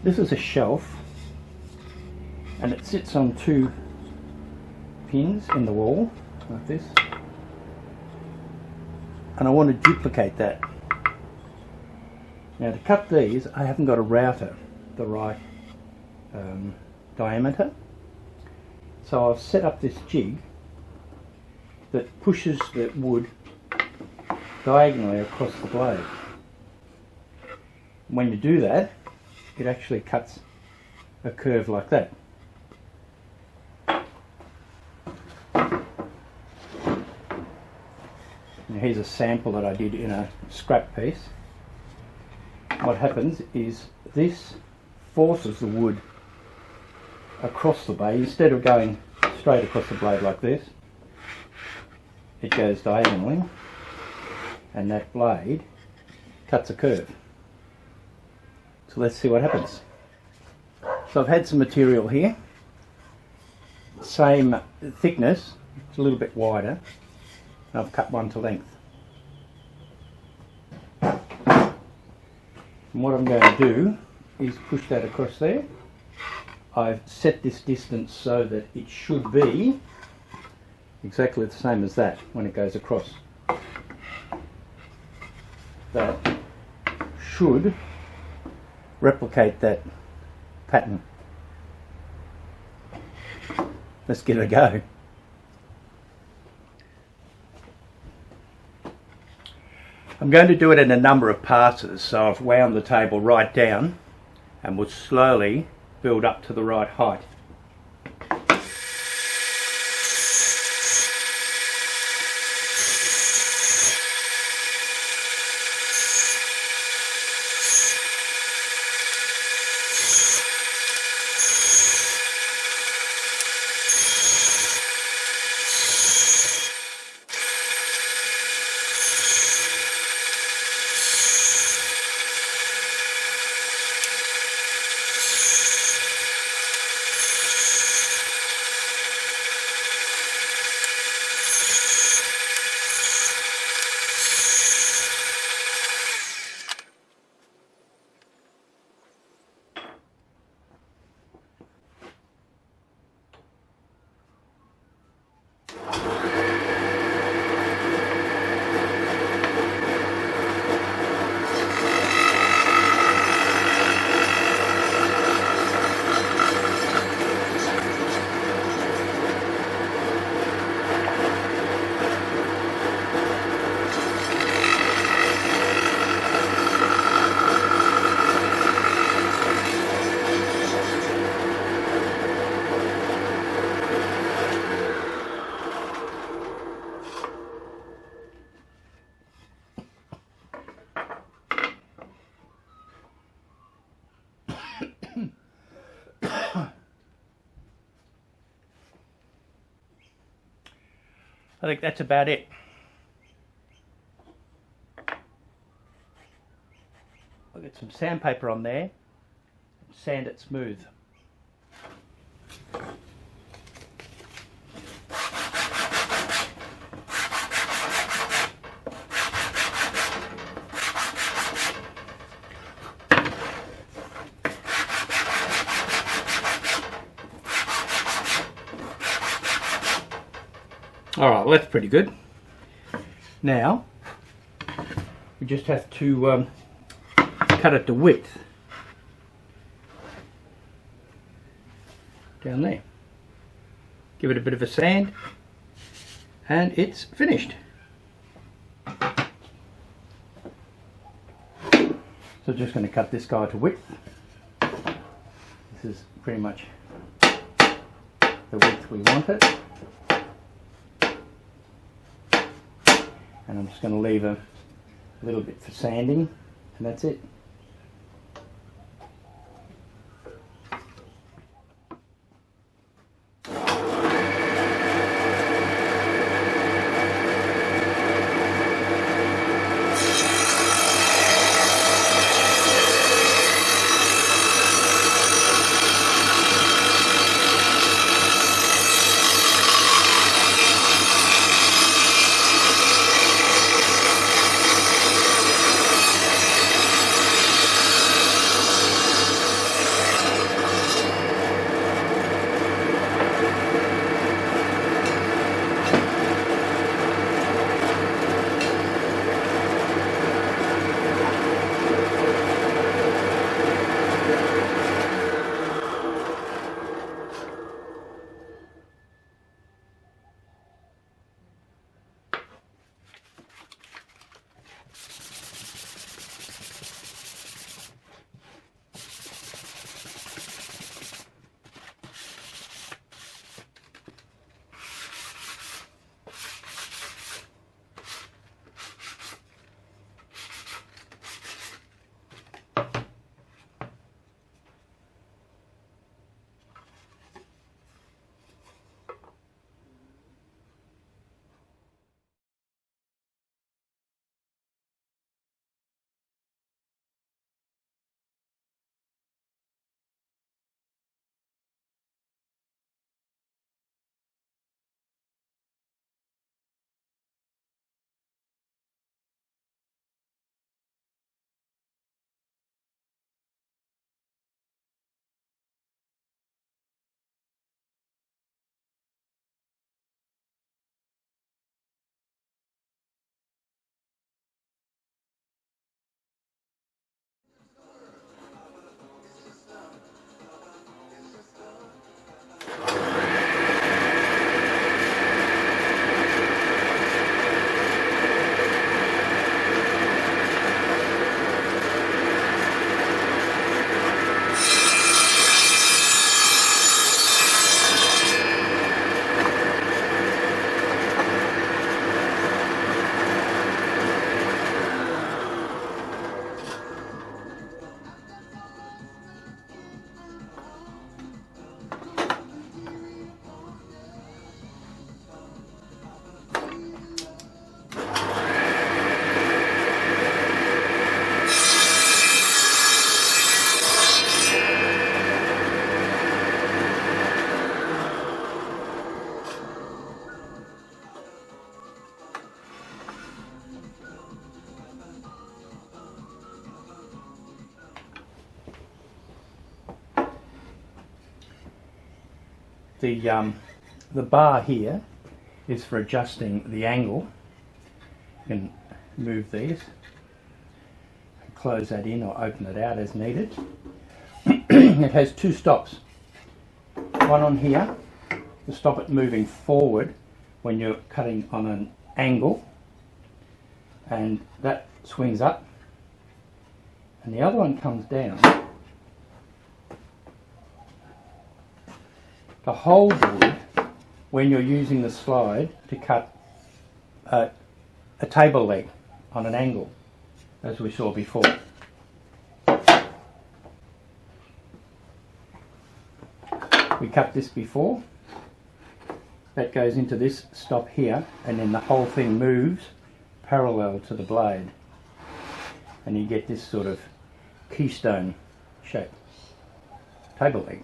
This is a shelf and it sits on two pins in the wall like this, and I want to duplicate that. Now to cut these I haven't got a router the right diameter, so I've set up this jig that pushes the wood diagonally across the blade. When you do that, it actually cuts a curve like that. Now here's a sample that I did in a scrap piece. What happens is this forces the wood across the blade. Instead of going straight across the blade like this, it goes diagonally, and that blade cuts a curve. So let's see what happens. So I've had some material here, same thickness, it's a little bit wider, and I've cut one to length. And what I'm going to do is push that across there. I've set this distance so that it should be exactly the same as that when it goes across. That should replicate that pattern. Let's give it a go. I'm going to do it in a number of passes, so I've wound the table right down and will slowly build up to the right height. I think that's about it. I'll get some sandpaper on there, sand it smooth. Alright, well, that's pretty good. Now, we just have to cut it to width. Down there. Give it a bit of a sand, and it's finished. So just going to cut this guy to width. This is pretty much the width we want it. And I'm just going to leave a little bit for sanding, and that's it. the bar here is for adjusting the angle. You can move these, close that in or open it out as needed. It has two stops. One on here to stop it moving forward when you're cutting on an angle, and that swings up, and the other one comes down to hold wood when you're using the slide to cut a table leg on an angle, as we saw before. We cut this before. That goes into this stop here, and then the whole thing moves parallel to the blade, and you get this sort of keystone shape table leg.